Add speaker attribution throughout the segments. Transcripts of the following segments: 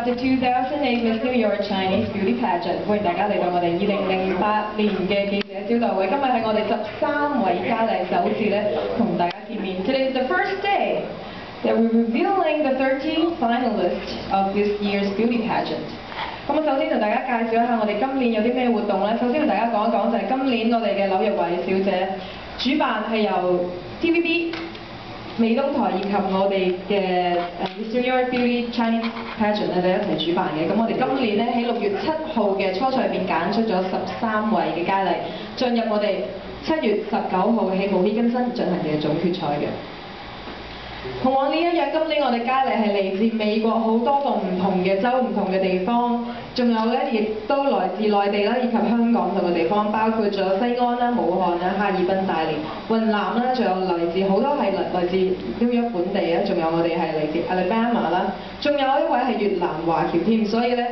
Speaker 1: the 2008 Miss New York Chinese Beauty Pageant，歡迎大家嚟到我哋2008年嘅記者招待會。今日係我哋13位佳麗首次咧同大家見面。Today is the first day that we're revealing the 13 finalists of this year's beauty pageant。咁我首先同大家介紹一下我哋今年有啲咩活動咧。首先同大家講一講就係今年我哋嘅紐約華裔小姐主辦係由 TVB。美東台以及我哋嘅Miss New York Beauty Chinese Pageant 咧，就一齊主辦嘅。咁我哋今年咧喺6月7號嘅初賽入邊揀出咗13位嘅佳麗，進入我哋7月19號喺摩希根森進行嘅總決賽嘅。同往年一樣，今年我哋佳麗係嚟自美國好多個唔同嘅州、唔同嘅地方，仲有咧亦都來自內地啦，以及香港同嘅地方，包括咗西安啦、武漢啦、哈爾濱、大連、雲南啦，仲有來自好多係來自紐約本地啊，仲有我哋係嚟自 Alabama 啦，仲有一位係越南華僑添，所以咧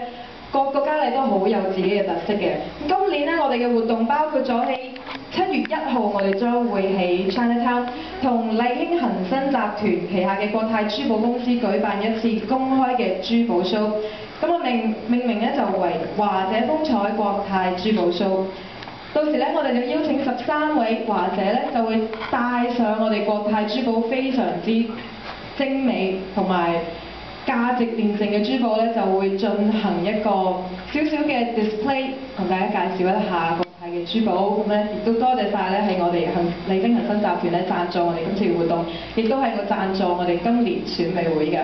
Speaker 1: 各個佳麗都好有自己嘅特色嘅。今年咧我哋嘅活動包括咗喺7月1號，我哋將會喺 Chinatown 同麗興恒生集團旗下嘅國泰珠寶公司舉辦一次公開嘅珠寶 show。咁我命名咧就為華姐風采國泰珠寶 show。到時咧我哋就邀請13位華姐咧就會帶上我哋國泰珠寶非常之精美同埋價值連城嘅珠寶咧，就會進行一個少少嘅 display， 同大家介紹一下國泰嘅珠寶。咁咧亦都多謝晒咧係我哋麗興恒生集團咧贊助我哋今次嘅活動，亦都係個贊助我哋今年選美會嘅。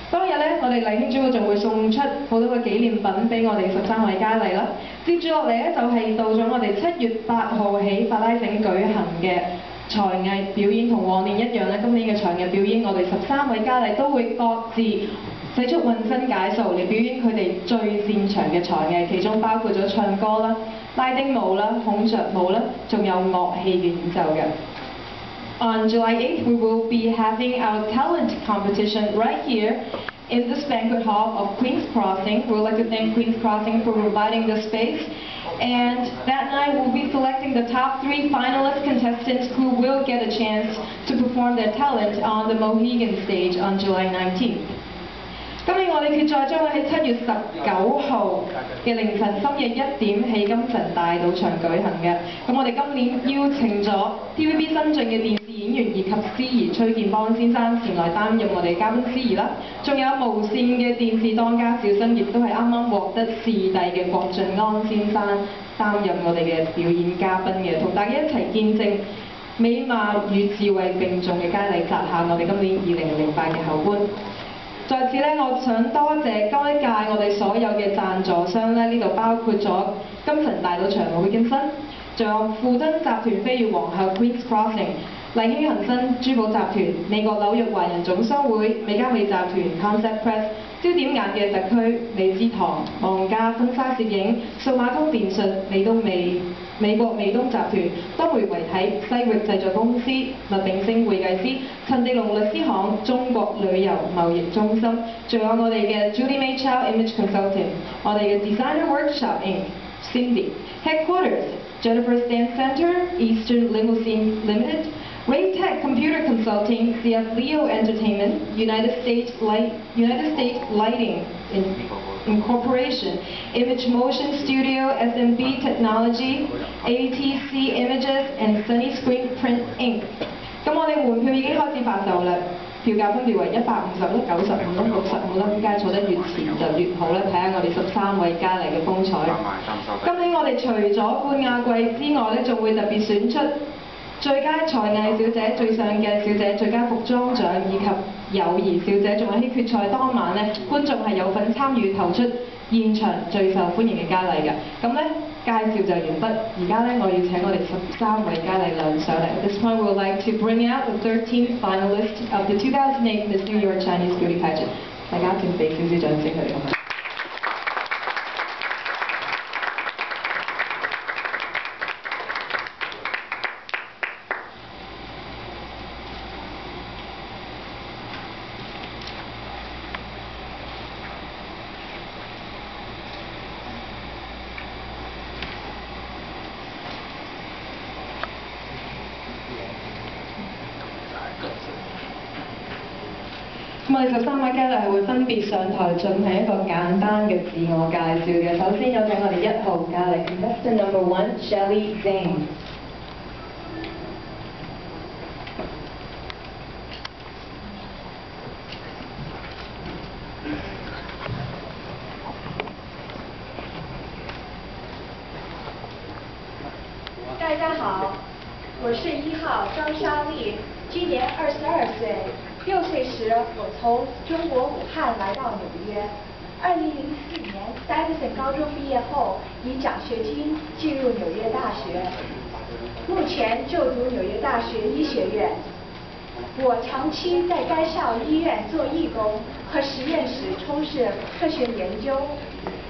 Speaker 1: 當日咧，我哋麗興珠寶仲會送出好多個紀念品俾我哋13位佳麗啦。接住落嚟咧，就係到咗我哋7月8號喺法拉盛舉行嘅才藝表演，同往年一樣咧，今年嘅才藝表演，我哋13位佳麗都會各自使出渾身解數嚟表演佢哋最擅長嘅才藝，其中包括咗唱歌啦、拉丁舞啦、孔雀舞啦，仲有樂器嘅演奏嘅。On July 8th, we will be having our talent competition right here in this banquet hall of Queen's Crossing. We would like to thank Queen's Crossing for providing the space. And that night we'll be selecting the top 3 finalist contestants who will get a chance to perform their talent on the Mohegan stage on July 19th. 今年我哋決賽將會喺7月19號嘅凌晨深夜1點喺金神大賭場舉行嘅。咁我哋今年邀請咗 TVB 新晉嘅電視演員以及司儀崔建邦先生前來擔任我哋嘉賓司儀啦。仲有無線嘅電視當家小生，亦都係啱啱獲得視帝嘅郭晉安先生擔任我哋嘅表演嘉賓嘅，同大家一齊見證美貌與智慧並重嘅佳麗摘下我哋今年2008嘅后冠。在此咧，我想多謝今一屆我哋所有嘅贊助商咧，呢度包括咗金神大賭場摩希根森，仲有富登集團飛越皇后 Queen's Crossing、麗興恒生珠寶集團、美國紐約華人總商會、美嘉美集團、Concept Press、焦點眼嘅特區、美之堂、望家婚紗攝影、數碼通電訊、美國美東集團、多媒媒體、西域製作公司、麥炳星會計師、陳地龍律師行、中國旅遊貿易中心，仲有我哋嘅 Julie May Chow Image Consulting， 我哋嘅 Designer Workshop Inc. Cindy、Headquarters Jennifer Stan Center、Eastern Limousine Limited、Raytech Computer Consulting、CF Leo Entertainment、United States Lighting Incorporation、Image Motion Studio、SMB Technology、ATC Images、and Sunny Screen Print Inc. 咁我哋門票已經開始發售啦，票價分別為150啦、95啦、65啦，咁梗係坐得越前就越好啦，睇下我哋13位佳麗嘅風采。今年我哋除咗冠亞季之外咧，仲會特別選出最佳才藝小姐、最上鏡小姐、最佳服裝獎以及友誼小姐，仲有喺決賽當晚咧，觀眾係有份參與投出現場最受歡迎嘅佳麗嘅。咁咧介紹就完畢，而家咧我要請我哋13位佳麗亮上嚟。At this point, we would like to bring out the 13 finalists of the 2008 Miss New York Chinese Beauty Pageant。大家請俾少少掌聲佢哋咁。咁我哋13位佳麗係會分別上台進行一個簡單嘅自我介紹嘅。首先有請我哋1號佳麗 Contestant number 1 Shelly Zane。
Speaker 2: 大家好，我是1號張莎莉，今年22歲。6歲時，我從中國武漢來到紐約。2004年戴維森高中畢業後，以獎學金進入紐約大學，目前就讀紐約大學醫學院。我長期在該校醫院做義工和實驗室從事科學研究。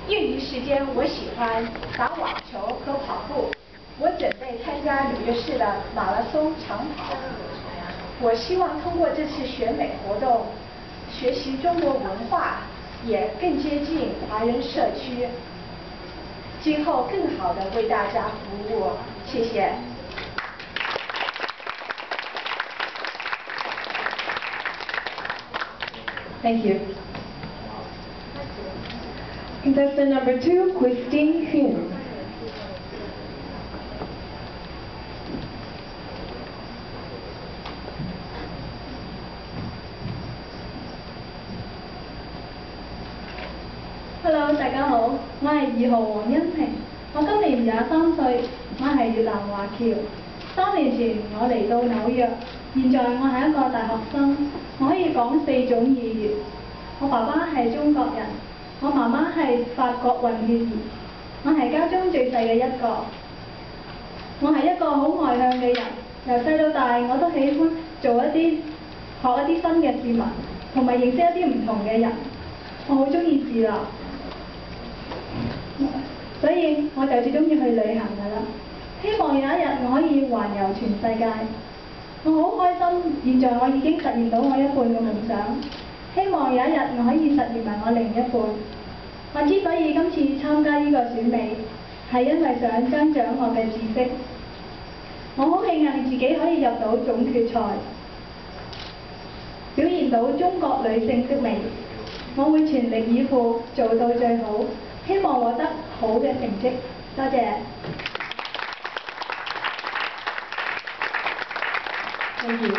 Speaker 2: 業餘時間，我喜歡打網球和跑步。我準備參加紐約市的馬拉松長跑。我希望通過這次選美活動，學習中國文化，也更接近華人社區，今後更好地為大家服務。謝謝。
Speaker 1: Thank you. Contestant number 2 Christine Hume。Hello，
Speaker 3: 大家好，我係2號黃欣婷，我今年23歲，我係越南華僑。3年前我嚟到紐約，現在我係一個大學生，我可以講4種語言。我爸爸係中國人，我媽媽係法國混血兒，我係家中最細嘅一個。我係一個好外向嘅人，由細到大我都喜歡學一啲新嘅事物，同埋認識一啲唔同嘅人。我好中意自立。所以我就最中意去旅行㗎啦，希望有一日我可以環遊全世界。我好開心，現在我已經實現到我一半嘅夢想，希望有一日我可以實現埋我另一半。我之所以今次參加呢個選美，係因為想增長我嘅知識。我好慶幸自己可以入到總決賽，表現到中國女性的美。我會全力以赴做到最好。希望獲得好嘅成績，多謝。
Speaker 1: Thank you。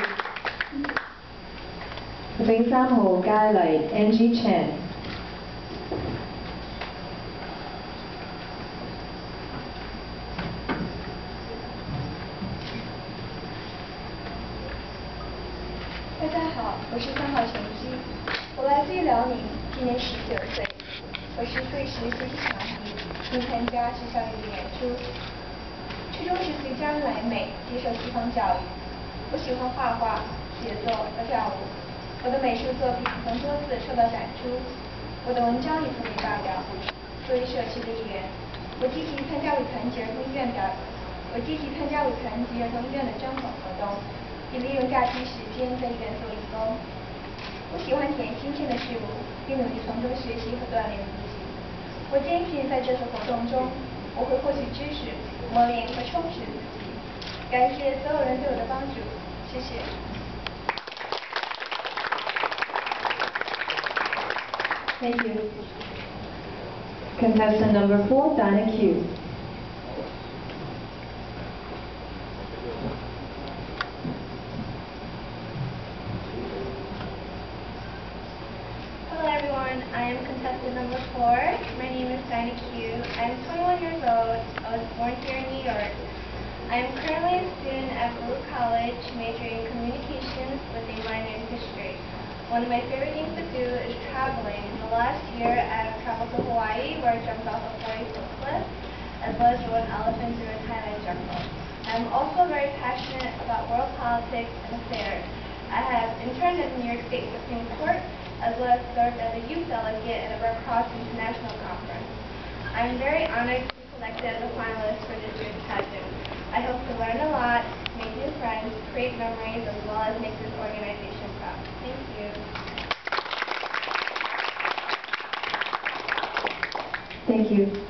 Speaker 1: 請3號佳麗 Angie Chan。
Speaker 2: 大家好，我是3號陳姬，我來自遼寧，今年19歲。我10歲時學習長笛，並參加學校樂隊演出。初中時隨家人來美，接受西方教育。我喜歡畫畫、寫作和跳舞。我的美術作品曾多次受到展出。我的文章也特別發表。作為社區的一員，我積極參加女團結兒童醫院的徵文活動，也利用假期時間在醫院做義工。我喜歡體驗新鮮的事物，並努力從中學習和鍛鍊自己。我堅信在這次活動中，我會獲取知識、磨練和充實自己。感謝所有人對我的幫助，謝謝。
Speaker 1: Thank you. Contestant number 4 Dinah Q。I
Speaker 4: am contestant number 4. My name is Dinah Q. I am 21 years old. I was born here in New York. I am currently a student at Baruch College, majoring in communications with a minor in history. One of my favorite things to do is traveling. In the last year, I have traveled to Hawaii, where I jumped off a 40-foot cliff, as well as rode an elephant through a Thailand jungle. I am also very passionate about world politics and affairs. I have interned at the New York State Supreme Court, as well as served as a youth delegate at the Red Cross International Conference. I am very honored to be selected as a finalist for this year's pageant. I hope to learn a lot, make new friends, create memories, as well as make this organization proud. Thank you.
Speaker 1: Thank you.